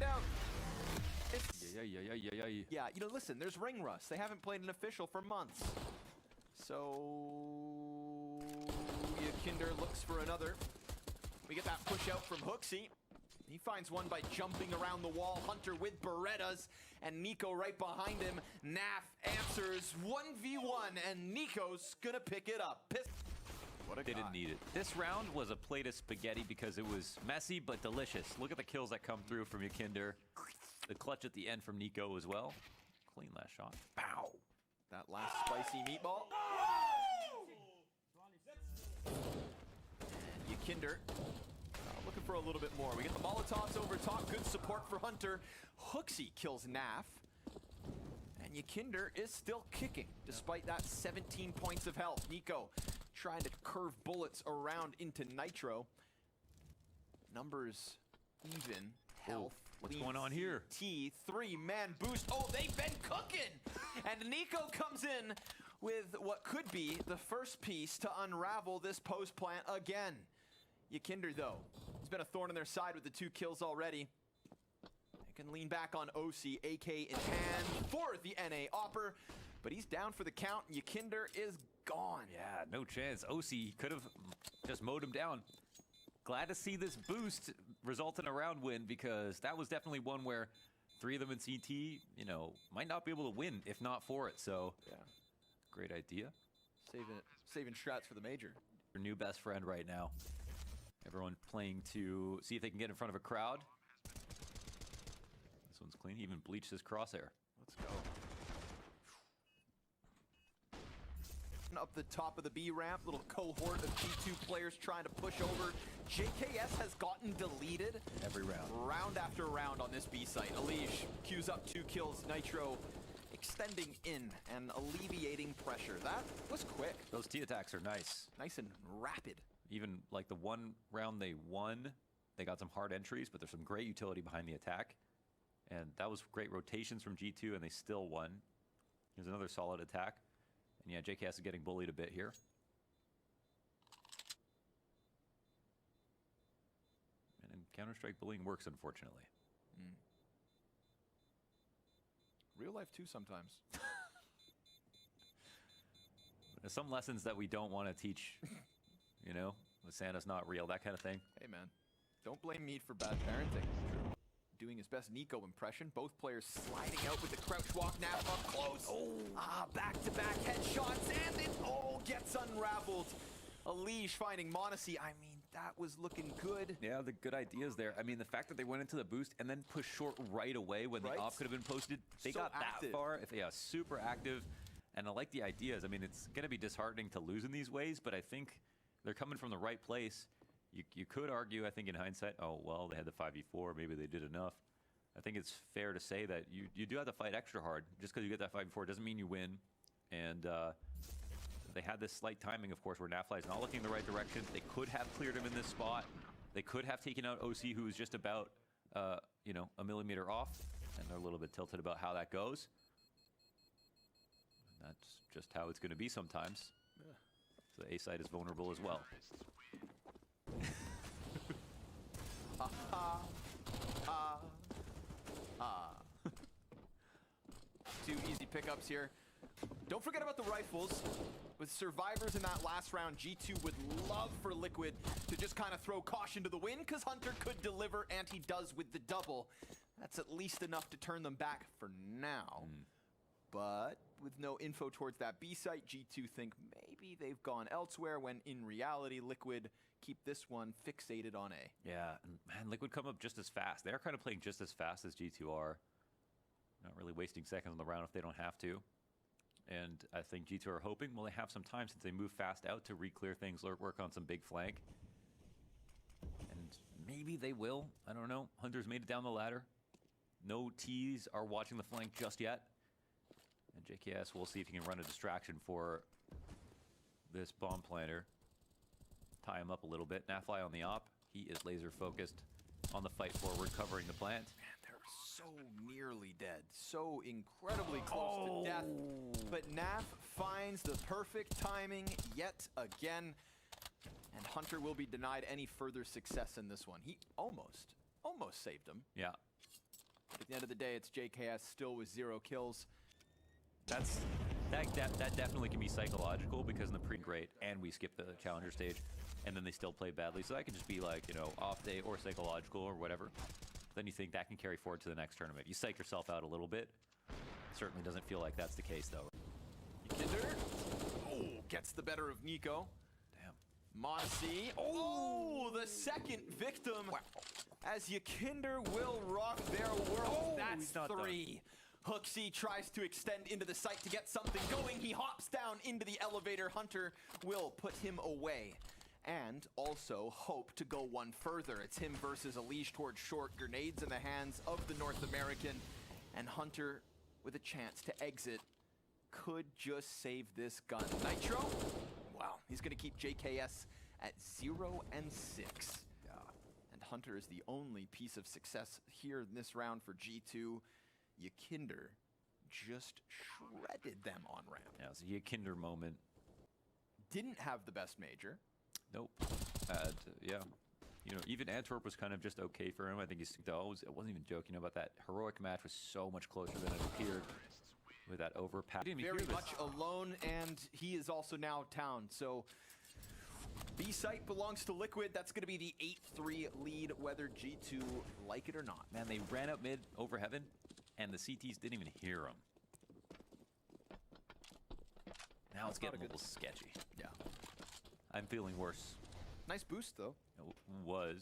find out. Yeah, you know, listen, there's ring rust. They haven't played an official for months. So Kinder looks for another. We get that push out from Hooksy. He finds one by jumping around the wall. Hunter with Berettas and niko right behind him. NaVi answers 1v1 and niko's gonna pick it up. What a guy. They didn't need it. This round was a plate of spaghetti because it was messy but delicious. Look at the kills that come through from Kinder. The clutch at the end from niko as well. Clean last shot. Bow. That last spicy meatball. And Kinder looking for a little bit more. We get the Molotovs over top. Good support for Hunter. Hooksy kills NaVi. And Kinder is still kicking despite that 17 points of health. niko trying to curve bullets around into Nitro. Numbers even. Health. What's going on here? Three-man boost. Oh, they've been cooking! And niko comes in with what could be the first piece to unravel this post plant again. Kinder, though, has been a thorn in their side with the 2 kills already. They can lean back on OC, AK in hand for the NA Opper, but he's down for the count, and Kinder is gone. Yeah, no chance. OC could have just mowed him down. Glad to see this boost result in a round win, because that was definitely one where 3 of them in CT, you know, might not be able to win if not for it. So, yeah, great idea. Saving strats for the major. Your new best friend right now. Everyone playing to see if they can get in front of a crowd. This one's clean. He even bleached his crosshair. Let's go. Up the top of the B ramp, little cohort of G2 players trying to push over. JKS has gotten deleted every round. Round after round on this B site. Alish queues up 2 kills. Nitro extending in and alleviating pressure. That was quick. Those T attacks are nice. Nice and rapid. Even like the one round they won, they got some hard entries, but there's some great utility behind the attack. And that was great rotations from G2, and they still won. Here's another solid attack. And yeah, JKS is getting bullied a bit here. And in Counter-Strike, bullying works, unfortunately. Real life too sometimes. There's some lessons that we don't want to teach, you know? Santa's not real, that kind of thing. Hey man, don't blame me for bad parenting. Doing his best niko impression. Both players sliding out with the crouch walk. NaVi up close. Oh, back-to-back headshots, and it gets unraveled. Alish finding Monacy. I mean, that was looking good. Yeah, the good ideas there. I mean, the fact that they went into the boost and then pushed short right away when the op could have been posted. They so got active. That far. Yeah, super active. And I like the ideas. I mean, it's going to be disheartening to lose in these ways, but I think they're coming from the right place. You could argue, I think, in hindsight, oh, well, they had the 5v4. Maybe they did enough. I think it's fair to say that you do have to fight extra hard. Just because you get that 5v4 doesn't mean you win. And they had this slight timing, of course, where NaVi is not looking in the right direction. They could have cleared him in this spot. They could have taken out OC, who was just about, you know, a millimeter off. And they're a little bit tilted about how that goes. And that's just how it's going to be sometimes. Yeah. So the A side is vulnerable as well. Two easy pickups here. Don't forget about the rifles. With survivors in that last round, G2 would love for Liquid to just kind of throw caution to the wind, because Hunter could deliver, and he does with the double. That's at least enough to turn them back for now. But with no info towards that B site, G2 think maybe they've gone elsewhere, when in reality, Liquid keep this one fixated on A. Yeah, and man, Liquid come up just as fast. They're kind of playing just as fast as G2 are. Not really wasting seconds on the round if they don't have to. And I think G2 are hoping, well, they have some time since they move fast out to re-clear things, work on some big flank. And maybe they will. I don't know. Hunter's made it down the ladder. No Ts are watching the flank just yet. And JKS, we'll see if he can run a distraction for this bomb planter. Tie him up a little bit. NaVi on the op. He is laser focused on the fight forward, covering the plant. Man, they're so nearly dead. So incredibly close to death. But NaVi finds the perfect timing yet again. And Hunter will be denied any further success in this one. He almost saved him. Yeah. At the end of the day, it's JKS still with 0 kills. That definitely can be psychological because in the pre-great and we skip the challenger stage and then they still play badly. So that could just be like, you know, off day or psychological or whatever. Then you think that can carry forward to the next tournament. You psych yourself out a little bit. Certainly doesn't feel like that's the case though. Kinder, oh, gets the better of niko. Damn. Modesty, oh, the second victim. Wow. As Yakinder will rock their world. That's 3. HooXi tries to extend into the site to get something going. He hops down into the elevator. Hunter will put him away. And also hope to go one further. It's him versus Alish towards short. Grenades in the hands of the North American. And Hunter with a chance to exit. Could just save this gun. Nitro? Wow, he's gonna keep JKS at 0 and 6. And Hunter is the only piece of success here in this round for G2. Yakinder just shredded them on ramp. Yeah, it was a Yakinder moment. Didn't have the best major. Nope. Yeah. You know, even Antwerp was kind of just okay for him. I think I wasn't even joking about that. Heroic match was so much closer than it appeared with that overpass. Very much alone, and he is also now town. So B site belongs to Liquid. That's going to be the 8-3 lead, whether G2 like it or not. Man, they ran up mid over heaven, and the CTs didn't even hear them. Now it's getting a little sketchy. Yeah. I'm feeling worse. Nice boost, though. It was.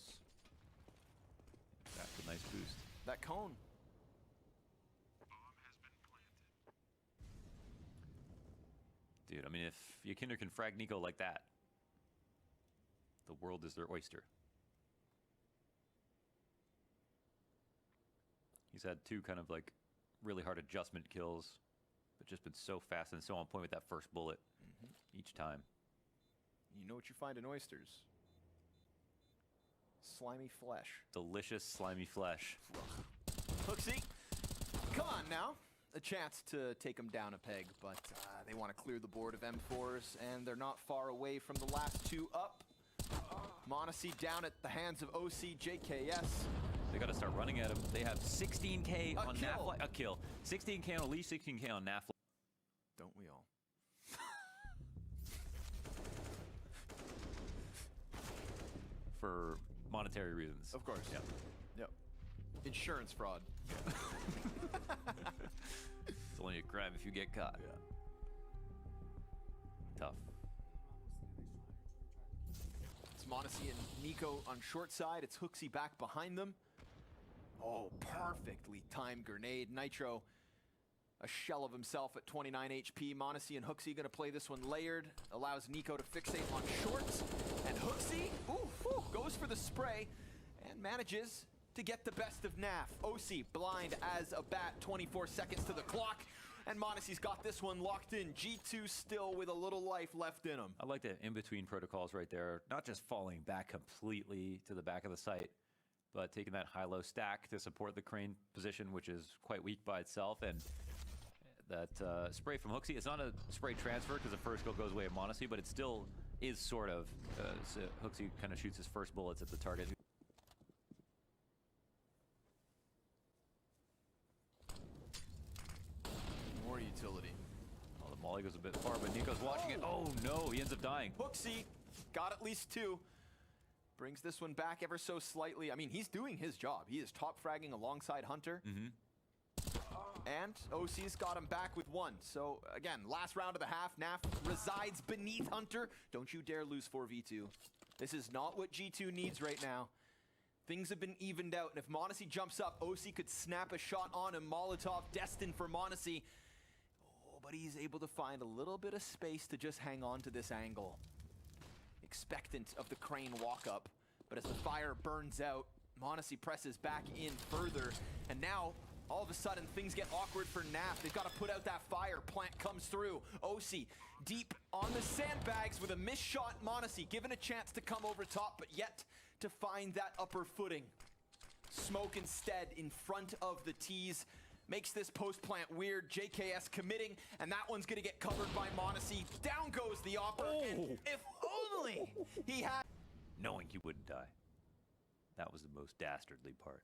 That's a nice boost. That cone. Dude, I mean, if Yakinder can frag niko like that, the world is their oyster. He's had 2 kind of like really hard adjustment kills, but just been so fast and so on point with that first bullet each time. You know what you find in oysters? Slimy flesh. Delicious, slimy flesh. HooXi, come on now. A chance to take him down a peg, but they want to clear the board of M4s, and they're not far away from the last 2 up. Modesty down at the hands of OC JKS. They got to start running at him. They have 16K on kill. NaVi. A kill. 16K on Alish, 16K on NaVi. Don't we all? For monetary reasons. Of course. Yep. Yep. Insurance fraud. It's only a crime if you get caught. Yeah. Tough. It's Modesty and niko on short side. It's HooXi back behind them. Oh, perfectly timed grenade. Nitro, a shell of himself at 29 HP. Modesty and HooXi gonna play this one layered. Allows niko to fixate on shorts. And HooXi, goes for the spray and manages to get the best of NAF. OC blind as a bat, 24 seconds to the clock. And Modesty's got this one locked in. G2 still with a little life left in him. I like the in-between protocols right there. Not just falling back completely to the back of the site, but taking that high-low stack to support the crane position, which is quite weak by itself. And that spray from HooXi, it's not a spray transfer because the first kill goes away at Modesty, but it still is sort of. So HooXi kind of shoots his first bullets at the target. More utility. Oh, the molly goes a bit far, but niko's watching it. Oh no, he ends up dying. HooXi got at least 2. Brings this one back ever so slightly. I mean, he's doing his job. He is top fragging alongside Hunter. And OC's got him back with 1. So again, last round of the half. NAF resides beneath Hunter. Don't you dare lose 4v2. This is not what G2 needs right now. Things have been evened out, and if Modesty jumps up, OC could snap a shot on him. Molotov destined for Modesty. Oh, but he's able to find a little bit of space to just hang on to this angle. Expectant of the crane walk up, but as the fire burns out, Modesty presses back in further, and now all of a sudden things get awkward for NAF. They've got to put out that fire. Plant comes through. OC deep on the sandbags with a missed shot. Modesty given a chance to come over top, but yet to find that upper footing. Smoke instead in front of the tees. Makes this post plant weird. JKS committing, and that one's gonna get covered by Modesty. Down goes the opper, and if only he had... Knowing he wouldn't die. That was the most dastardly part.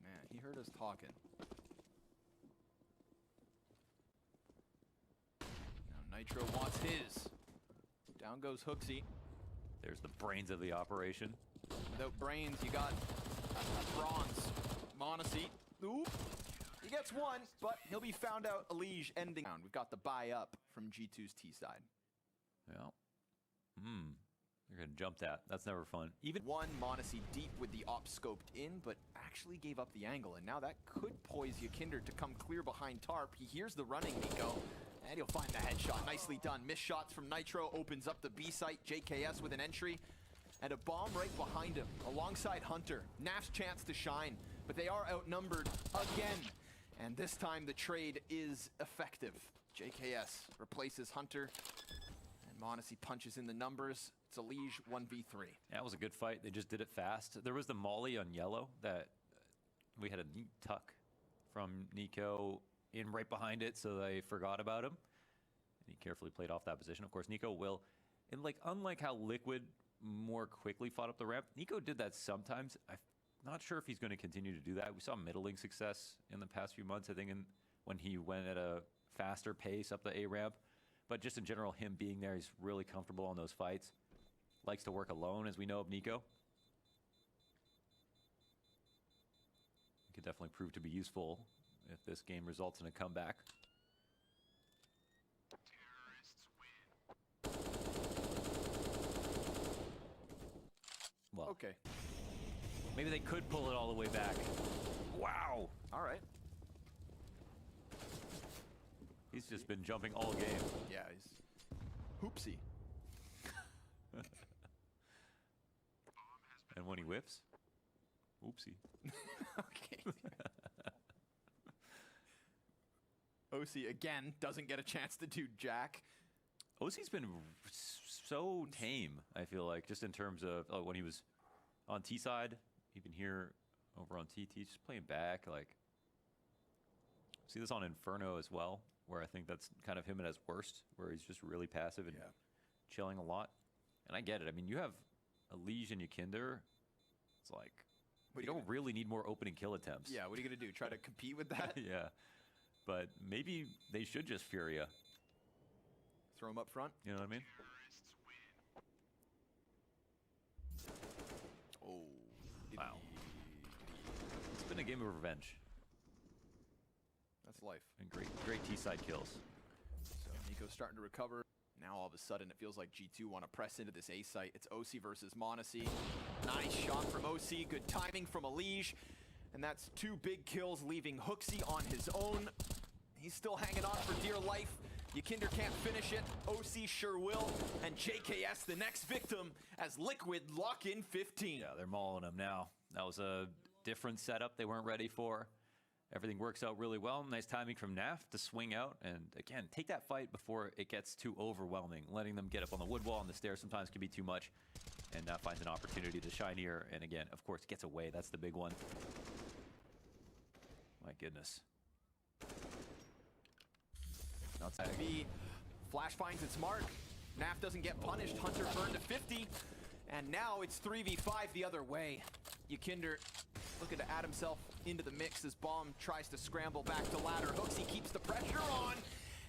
Man, he heard us talking. Now Nitro wants his. Down goes Hooksy. There's the brains of the operation. Without brains, you got bronze. Monacy. Oop. He gets one, but he'll be found out. Elige ending round. We've got the buy up from G2's T side. Yeah. You're gonna jump that. That's never fun. Even one Monacy deep with the op scoped in, but actually gave up the angle. And now that could poise Ykinder to come clear behind Tarp. He hears the running, Niko. And he'll find the headshot. Nicely done. Missed shots from Nitro. Opens up the B site. JKS with an entry. And a bomb right behind him. Alongside Hunter. NAF's chance to shine. But they are outnumbered again. And this time the trade is effective. JKS replaces Hunter. And Monacy punches in the numbers. It's Elige 1v3. Yeah, it was a good fight. They just did it fast. There was the molly on yellow that we had a neat tuck from Niko in right behind it, so they forgot about him. And he carefully played off that position. Of course, Niko will, and like unlike how Liquid more quickly fought up the ramp, Niko did that sometimes. I'm not sure if he's going to continue to do that. We saw middling success in the past few months, I think, when he went at a faster pace up the A ramp. But just in general, him being there, he's really comfortable on those fights. Likes to work alone, as we know of Niko. He could definitely prove to be useful if this game results in a comeback. Well, okay. Maybe they could pull it all the way back. Wow. All right. He's just been jumping all game. Yeah, he's hoopsy. And when he whiffs, oopsie. Okay. OC again doesn't get a chance to do jack. OC's been so tame, I feel like, just in terms of when he was on T side, even here over on TT, just playing back. Like, see this on Inferno as well, where I think that's kind of him at his worst, where he's just really passive and chilling a lot. And I get it. I mean, you have Elige and Ykinder. It's like, you don't really need more opening kill attempts. Yeah, what are you going to do? Try to compete with that? Yeah. But maybe they should just FURIA. Throw him up front? You know what I mean? Oh. Wow. It's been a game of revenge. That's life. And great T-side kills. So Niko's starting to recover. Now all of a sudden it feels like G2 want to press into this A site. It's OC versus Monacy. Nice shot from OC. Good timing from Elige. And that's 2 big kills, leaving Hooksy on his own. He's still hanging on for dear life. Ykinder can't finish it. OC sure will. And JKS the next victim as Liquid lock in 15. Yeah, they're mauling him now. That was a different setup they weren't ready for. Everything works out really well. Nice timing from NAF to swing out and, again, take that fight before it gets too overwhelming. Letting them get up on the wood wall and the stairs sometimes can be too much. And NAF finds an opportunity to shine here. And, again, of course, gets away. That's the big one. My goodness. Now NaVi. Flash finds its mark. NAF doesn't get punished. Hunter burned to 50. And now it's 3v5 the other way. Ykinder looking to add himself into the mix as Bomb tries to scramble back to ladder. Hooksy keeps the pressure on.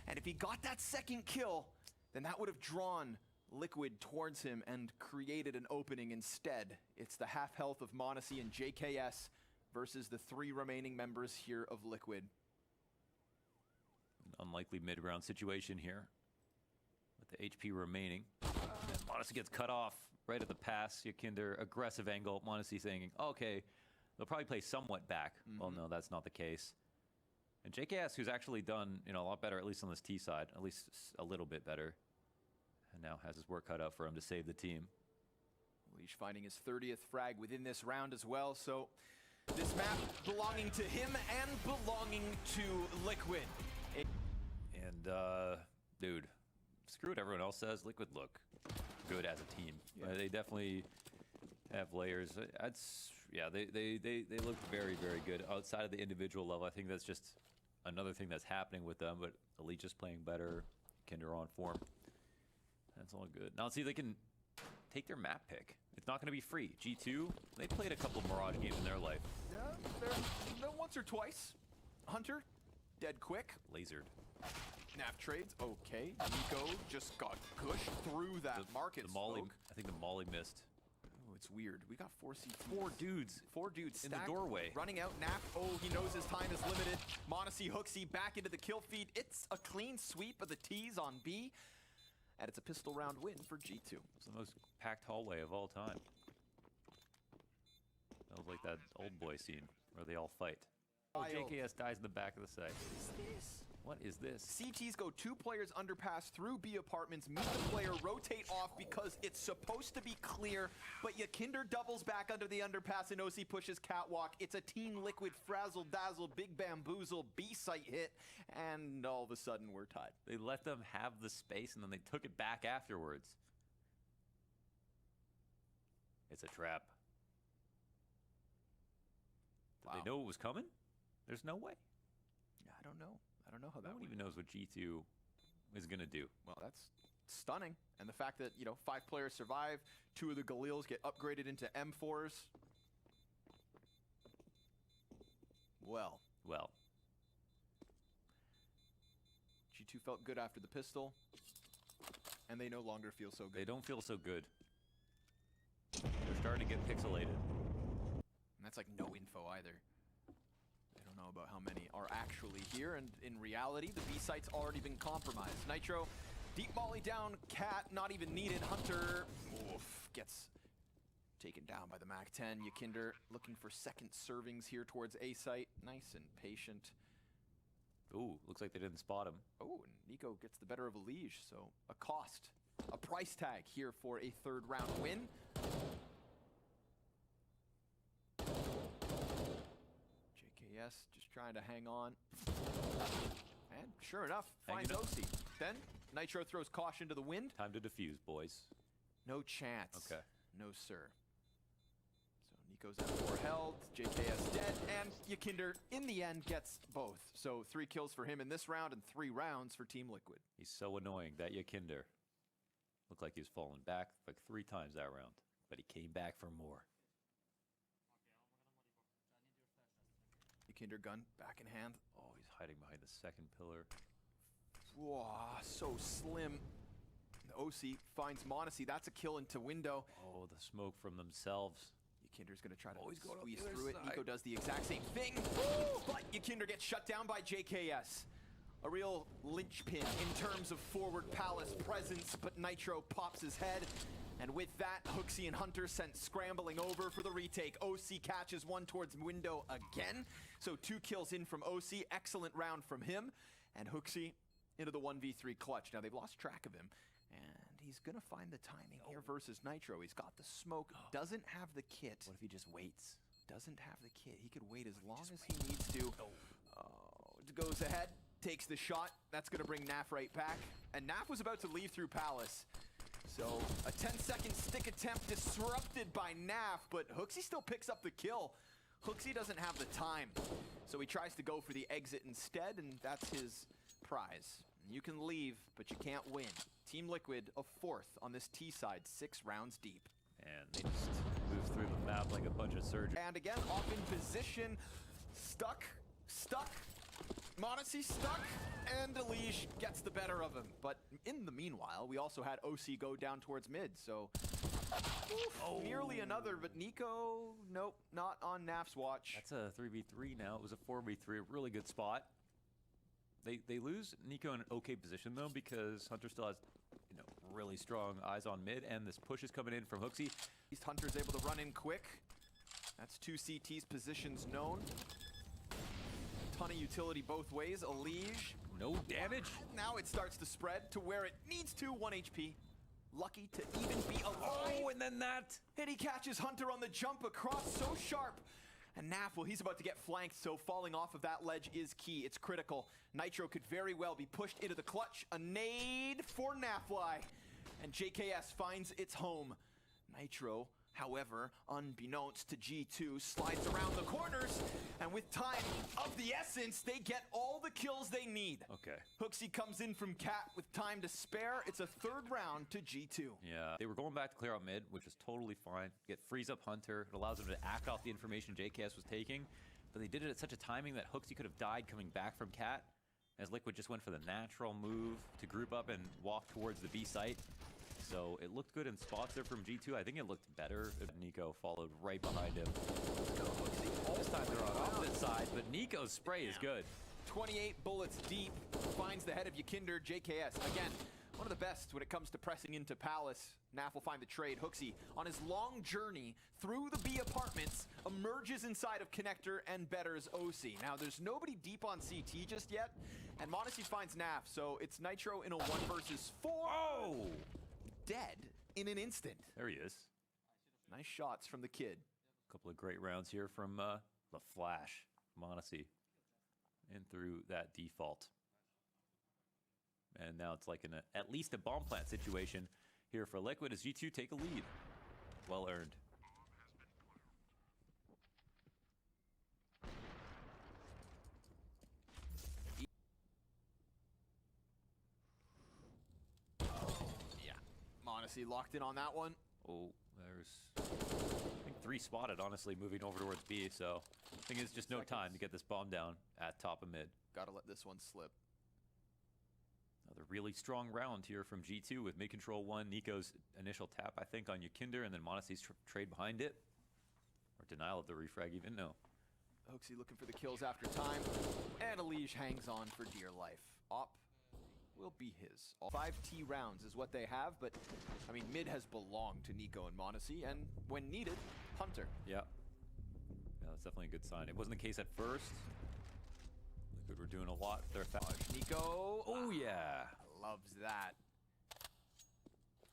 And if he got that second kill, then that would have drawn Liquid towards him and created an opening instead. It's the half health of Monacy and JKS versus the 3 remaining members here of Liquid. An unlikely mid-round situation here with the HP remaining. And Monacy gets cut off right at the pass. Ykinder, aggressive angle. Monacy thinking, okay, they'll probably play somewhat back. Well, no, that's not the case. And JKS, who's actually done a lot better, at least on this T side, at least a little bit better, and now has his work cut out for him to save the team. Leash finding his 30th frag within this round as well, so this map belonging to him and belonging to Liquid. And, dude, screw what everyone else says. Liquid look good as a team. Yeah. They definitely have layers. They look very, very good outside of the individual level. I think that's just another thing that's happening with them. But Elite just playing better. Kinder on form. That's all good. Now let's see if they can take their map pick. It's not going to be free. G2, they played a couple Mirage games in their life. Yeah, they're once or twice. Hunter, dead quick. Lasered. Nav trades, okay. niko just got pushed through that market the molly, smoke. I think the molly missed. Oh, it's weird. We got 4 CTs. Four dudes in stacked, the doorway. Running out. Nap. Oh, he knows his time is limited. monacy, Hooksy back into the kill feed. It's a clean sweep of the T's on B. And it's a pistol round win for G2. It's the most packed hallway of all time. That was like that old boy scene where they all fight. Oh, JKS dies in the back of the site. What is this? What is this? CTs go 2 players underpass through B apartments, meet the player, rotate off because it's supposed to be clear, but Yakinder doubles back under the underpass and OC pushes catwalk. It's a Team Liquid frazzle dazzle, big bamboozle, B site hit, and all of a sudden we're tied. They let them have the space and then they took it back afterwards. It's a trap. Did they know it was coming? There's no way. Yeah, I don't know. I don't know how that No one even knows what G2 is going to do. Well, that's stunning. And the fact that, 5 players survive, 2 of the Galils get upgraded into M4s. Well. G2 felt good after the pistol, and they no longer feel so good. They don't feel so good. They're starting to get pixelated. And that's like no info either. I don't know about how many are actually here, and in reality, the B site's already been compromised. Nitro, deep molly down, Cat, not even needed. Hunter, gets taken down by the MAC-10. Yakinder looking for second servings here towards A site. Nice and patient. Ooh, looks like they didn't spot him. Oh, and niko gets the better of a liege, so a cost, a price tag here for a 3rd round win. JKS just trying to hang on. And sure enough, finds OC. Then Nitro throws caution to the wind. Time to defuse, boys. No chance. Okay. No, sir. So niko's M4 held, JKS dead, and Yakinder, in the end, gets both. So 3 kills for him in this round and 3 rounds for Team Liquid. He's so annoying, that Yakinder. Looked like he was falling back like 3 times that round, but he came back for more. Yakinder gun back in hand. Oh, he's hiding behind the second pillar. Whoa, so slim. The OC finds monacy. That's a kill into window. Oh, the smoke from themselves. Yakinder's gonna try to he's going squeeze up the through it. other side. niko does the exact same thing. But Yakinder gets shut down by JKS. A real linchpin in terms of forward palace presence, but Nitro pops his head. And with that, Hooksy and Hunter sent scrambling over for the retake. OC catches one towards window again. So 2 kills in from OC. Excellent round from him. And Hooksy into the 1v3 clutch. Now they've lost track of him. And he's gonna find the timing here versus Nitro. He's got the smoke, doesn't have the kit. What if he just waits? Doesn't have the kit. He could wait as long as he needs to. Goes ahead, takes the shot. That's gonna bring Naf right back. And Naf was about to leave through Palace. So a 10-second stick attempt disrupted by Naf, but Hooksy still picks up the kill. Hooksy doesn't have the time. So he tries to go for the exit instead, and that's his prize. You can leave, but you can't win. Team Liquid, a 4th on this T side, 6 rounds deep. And they just move through the map like a bunch of surgeons. And again, off in position, stuck, monacy stuck, and Elige gets the better of him. But in the meanwhile, we also had OC go down towards mid, so nearly another, but niko, nope, not on Naf's watch. That's a 3v3 now. It was a 4v3, a really good spot. They lose niko in an okay position though, because Hunter still has, really strong eyes on mid, and this push is coming in from Hooksy. Hunter's able to run in quick. That's 2 CT's positions known. Ton of utility both ways. Elige. No damage. Now it starts to spread to where it needs to. 1 HP. Lucky to even be alive. Oh, and then that. And he catches Hunter on the jump across, so sharp. And Naf, well, he's about to get flanked, so falling off of that ledge is key. It's critical. Nitro could very well be pushed into the clutch. A nade for Nafly. And JKS finds its home. Nitro However, unbeknownst to G2, slides around the corners, and with time of the essence, they get all the kills they need. Okay. HooXi comes in from Cat with time to spare. It's a third round to G2. Yeah, they were going back to clear out mid, which is totally fine. Get freeze up Hunter. It allows them to act off the information JKS was taking, but they did it at such a timing that HooXi could have died coming back from Cat, as Liquid just went for the natural move to group up and walk towards the B site. So it looked good in spots there from G2. I think it looked better if niko followed right behind him. This time they're on opposite sides, but niko's spray is good. 28 bullets deep, finds the head of Ykinder, JKS. Again, one of the best when it comes to pressing into Palace. NaV will find the trade. HooXi, on his long journey through the B apartments, emerges inside of Connector and betters OC. Now, there's nobody deep on CT just yet, and m0NESY finds NaV, so it's Nitro in a 1 versus 4. Oh! Dead in an instant. There he is. Nice shots from the kid. A couple of great rounds here from the Flash, m0NESY, in through that default. And now it's like in at least a bomb plant situation here for Liquid as G2 take a lead. Well earned. m0NESY locked in on that one. Oh, there's, I think 3 spotted, honestly, moving over towards B. So I think it's just no time to get this bomb down at top of mid. Gotta let this one slip. Another really strong round here from G2 with mid control 1. niko's initial tap, I think, on Ykinder, and then m0NESY's trade behind it. Or denial of the refrag even, no. HooXi looking for the kills after time. And Elige hangs on for dear life. Op will be his. All 5 T rounds is what they have, but I mean, mid has belonged to niko and m0NESY, and when needed, Hunter. Yeah. Yeah, that's definitely a good sign. It wasn't the case at first. Liquid were doing a lot. They're niko. Oh, yeah. Loves that.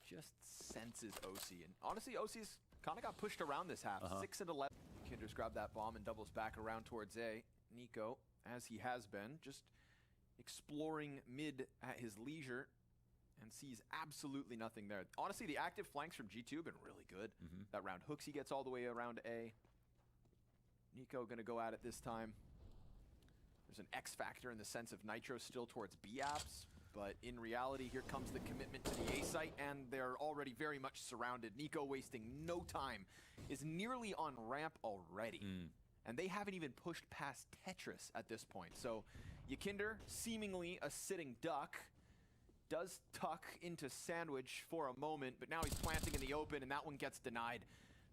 Just senses OC. And honestly, OC's kind of got pushed around this half. 6 and 11. Kinder's grabbed that bomb and doubles back around towards A. niko, as he has been, just exploring mid at his leisure and sees absolutely nothing there. Honestly, the active flanks from G2 have been really good. That round HooXi gets all the way around A. niko gonna go at it this time. There's an X factor in the sense of Nitro still towards B apps, but in reality, here comes the commitment to the A site, and they're already very much surrounded. niko wasting no time, is nearly on ramp already. And they haven't even pushed past Tetris at this point. So Ykinder, seemingly a sitting duck, does tuck into sandwich for a moment, but now he's planting in the open, and that one gets denied.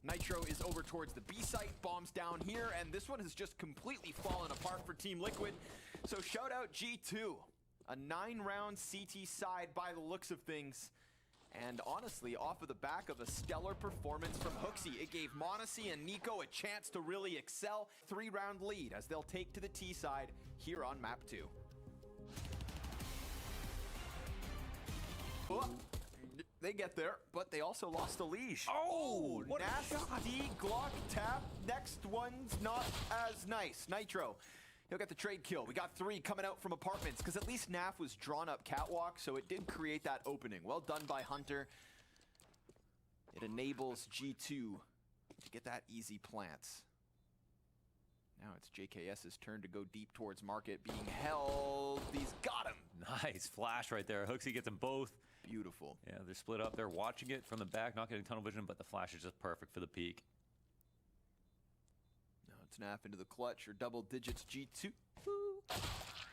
Nitro is over towards the B site, bombs down here, and this one has just completely fallen apart for Team Liquid. So shout out G2, a 9-round CT side by the looks of things. And honestly, off of the back of a stellar performance from HooXi, it gave m0NESY and niko a chance to really excel. 3-round lead as they'll take to the T side here on map 2. Oh, they get there, but they also lost Elige. Oh, what nasty Glock tap. Next one's not as nice. Nitro, he'll get the trade kill. We got 3 coming out from apartments, because at least NaV was drawn up catwalk, so it did create that opening. Well done by Hunter. It enables G2 to get that easy plant. Now it's JKS's turn to go deep towards market, being held. He's got him. Nice flash right there. HooXi gets them both. Beautiful. Yeah, they're split up. They're watching it from the back, not getting tunnel vision, but the flash is just perfect for the peak. Now it's NaV into the clutch, or double digits G2.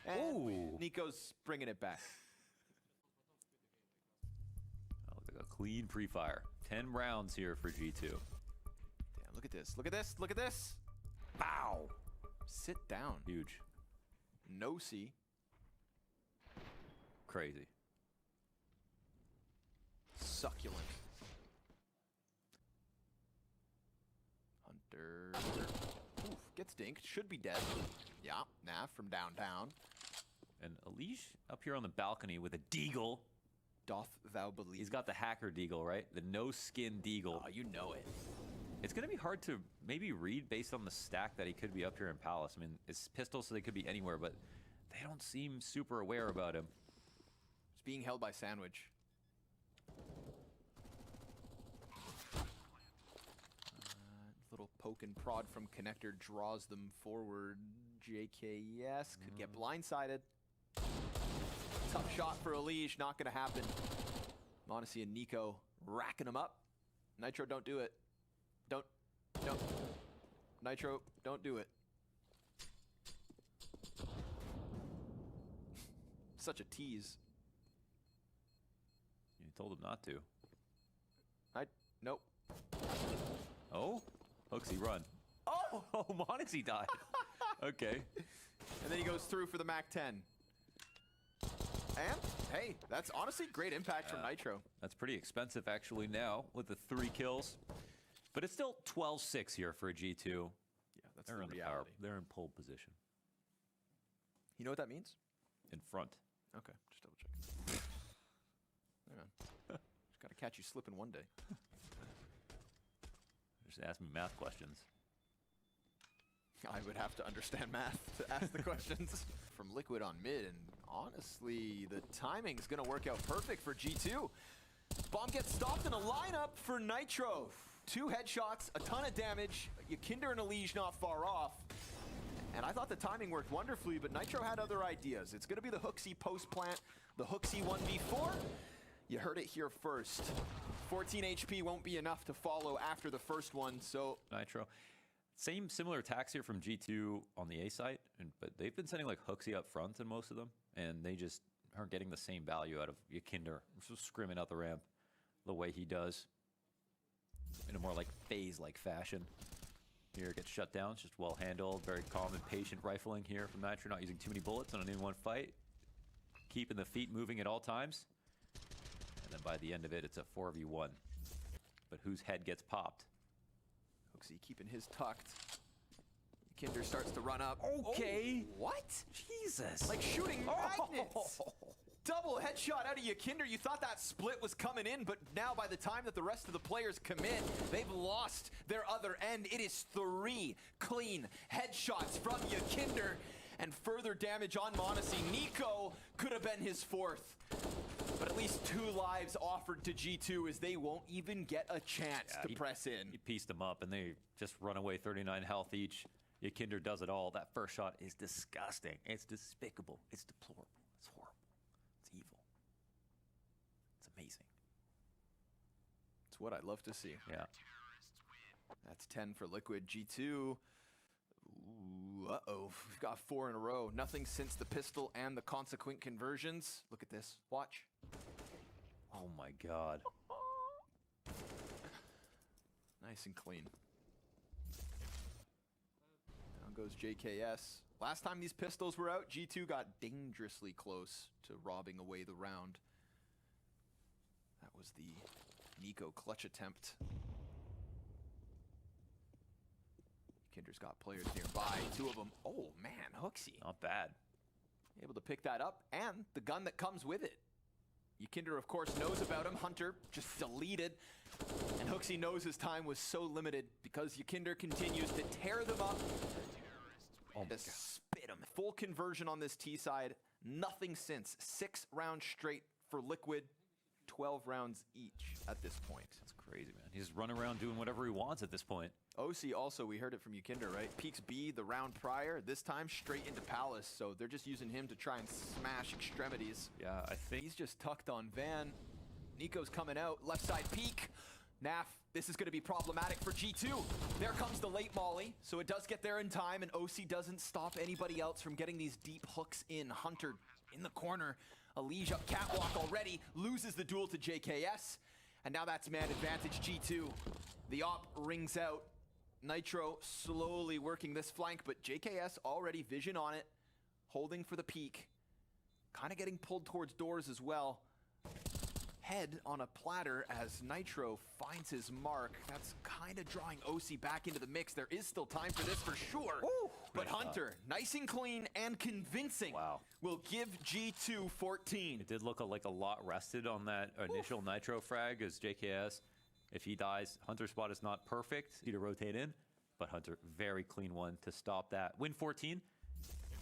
And niko's bringing it back. Oh, look at a clean pre-fire. 10 rounds here for G2. Damn, look at this. Look at this. Look at this. Bow. Sit down. Huge. No C. Crazy. Succulent. Hunter. Oof, gets dinked. Should be dead. Yeah, NaV from downtown. And Elige up here on the balcony with a deagle. Doth thou believe? He's got the hacker deagle, right? The no-skin deagle. Oh, you know it. It's going to be hard to maybe read based on the stack that he could be up here in Palace. I mean, it's pistols, so they could be anywhere, but they don't seem super aware about him. It's being held by Sandwich. Little poke and prod from Connector draws them forward. JKS could get blindsided. Tough shot for Elige, not gonna happen. Monacy and Niko racking them up. Nitro, don't do it. Don't. Nitro, don't do it. Such a tease. You told him not to. Nope. Oh? Hooksy, run. Oh! Oh, Monacy died. Okay. And then he goes through for the MAC-10. And, hey, that's honestly great impact from Nitro. That's pretty expensive, actually, now, with the 3 kills. But it's still 12-6 here for a G2. Yeah, that's They're the in reality. They're in pole position. You know what that means? In front. Okay, just double check. Hang on. Just gotta catch you slipping one day. Just ask me math questions. I would have to understand math to ask the questions. From Liquid on mid, and honestly, the timing's gonna work out perfect for G2. Bomb gets stopped in a lineup for Nitro. 2 headshots, a ton of damage. Yakinder and Elige not far off. And I thought the timing worked wonderfully, but Nitro had other ideas. It's gonna be the Hooksy post plant, the Hooksy 1v4. You heard it here first. 14 HP won't be enough to follow after the first one, so... Nitro. Similar attacks here from G2 on the A site, but they've been sending like Hooksy up front in most of them, and they just aren't getting the same value out of Yakinder. Just screaming out the ramp the way he does. In a more like Faze-like fashion. Here gets shut down, it's just well handled, very calm and patient rifling here from Nitro, not using too many bullets on any one fight. Keeping the feet moving at all times. And then by the end of it, it's a 4v1. But whose head gets popped? Hooksy keeping his tucked. Yakinder starts to run up. Okay. Oh, what? Jesus. Like shooting magnets. Double headshot out of Yakinder. You thought that split was coming in, but now by the time that the rest of the players commit, they've lost their other end. It is 3 clean headshots from Yakinder, and further damage on Monacy. Niko could have been his 4th. But at least 2 lives offered to G2 as they won't even get a chance to press in. He pieced them up, and they just run away 39 health each. Yakinder does it all. That first shot is disgusting. It's despicable. It's deplorable. It's horrible. It's evil. It's amazing. It's what I'd love to see. Yeah. That's 10 for Liquid. G2. Ooh, uh-oh. We've got 4 in a row. Nothing since the pistol and the consequent conversions. Look at this. Watch. Oh my god. Nice and clean. Down goes JKS. Last time these pistols were out, G2 got dangerously close to robbing away the round. That was the Niko clutch attempt. Kinder's got players nearby, 2 of them. Oh man, Hooksy. Not bad. Able to pick that up, and the gun that comes with it. Yakinder, of course, knows about him. Hunter just deleted. And Hooksy knows his time was so limited because Yakinder continues to tear them up. Oh, to spit them. Full conversion on this T side. Nothing since. 6 rounds straight for Liquid. 12 rounds each at this point. That's crazy, man. He's running around doing whatever he wants at this point. OC also, we heard it from Yakinder, right? Peaks B the round prior, this time straight into Palace, so they're just using him to try and smash extremities. Yeah, I think He's just tucked on Van. Niko's coming out, left side peek. Naf, this is gonna be problematic for G2. There comes the late molly, so it does get there in time, and OC doesn't stop anybody else from getting these deep hooks in. Hunter in the corner, Elige up catwalk already, loses the duel to JKS, and now that's man advantage G2. The op rings out. Nitro slowly working this flank, but JKS already vision on it, holding for the peak. Kind of getting pulled towards doors as well. Head on a platter as Nitro finds his mark. That's kind of drawing OC back into the mix. There is still time for this for sure. Ooh, but Hunter, nice and clean and convincing, will give G2 14. it did look like a lot rested on that initial Nitro frag as JKS. If he dies, Hunter's spot is not perfect. He to rotate in, but Hunter, very clean one to stop that. Win 14,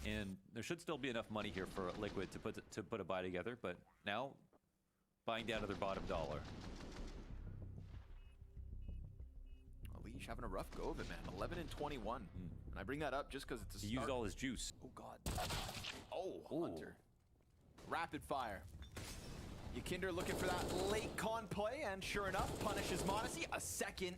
and there should still be enough money here for Liquid to put a buy together, but now buying down to their bottom dollar. He's having a rough go of it, man. 11 and 21. And I bring that up just because it's a start. He used all his juice. Oh, God. Oh, Hunter. Rapid fire. Nykytilan looking for that late con play, and sure enough, punishes Modesty. A second.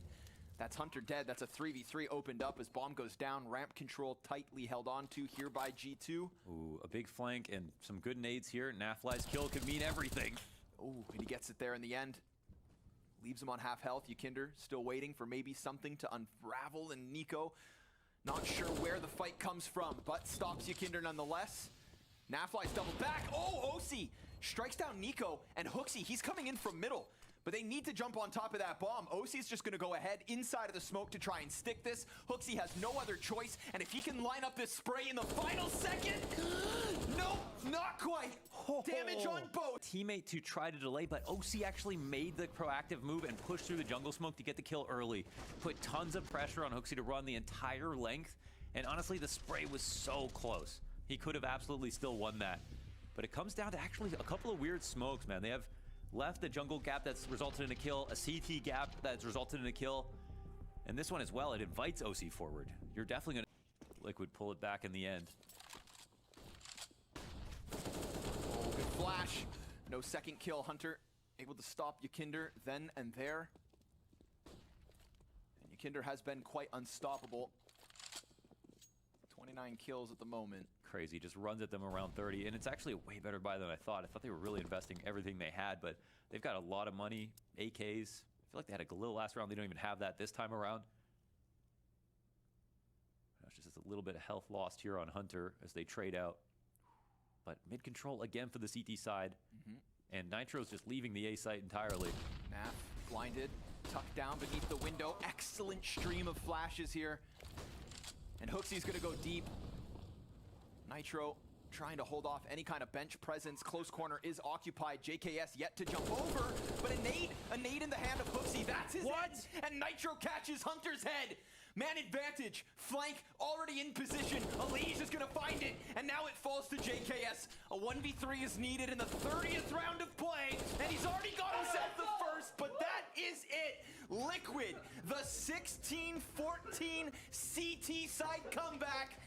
That's Hunter dead. That's a 3v3 opened up as bomb goes down. Ramp control tightly held on to here by G2. Ooh, a big flank and some good nades here. nafly's kill could mean everything. Oh, and he gets it there in the end. Leaves him on half health. Nykytilan still waiting for maybe something to unravel, and niko not sure where the fight comes from, but stops Nykytilan nonetheless. nafly's doubled back. Oh, OC strikes down niko, and Hooksy, he's coming in from middle. But they need to jump on top of that bomb. OC's just gonna go ahead inside of the smoke to try and stick this. Hooksy has no other choice, and if he can line up this spray in the final second, nope, not quite. Damage on both. Teammate to try to delay, but OC actually made the proactive move and pushed through the jungle smoke to get the kill early. Put tons of pressure on Hooksy to run the entire length, and honestly, the spray was so close. He could have absolutely still won that. But it comes down to actually a couple of weird smokes, man. They have left the jungle gap that's resulted in a kill, a CT gap that's resulted in a kill, and this one as well, it invites OC forward. You're definitely gonna Liquid pull it back in the end. Oh, good flash. No second kill. Hunter able to stop Nykytilan then and there. And Nykytilan has been quite unstoppable. 29 kills at the moment. Crazy, just runs at them around 30, and it's actually a way better buy than I thought. I thought they were really investing everything they had, but they've got a lot of money, AKs. I feel like they had a little last round. They don't even have that this time around. It's just a little bit of health lost here on Hunter as they trade out. But mid control again for the CT side, and Nitro's just leaving the A site entirely. Naf blinded, tucked down beneath the window. Excellent stream of flashes here. And Hooksy's gonna go deep. Nitro trying to hold off any kind of bench presence. Close corner is occupied. JKS yet to jump over, but a nade in the hand of Hooksy. That's his head, and Nitro catches Hunter's head. Man advantage, flank already in position. Elige is gonna find it, and now it falls to JKS. A 1v3 is needed in the 30th round of play, and he's already got himself the first, but that is it. Liquid, the 16-14 CT side comeback.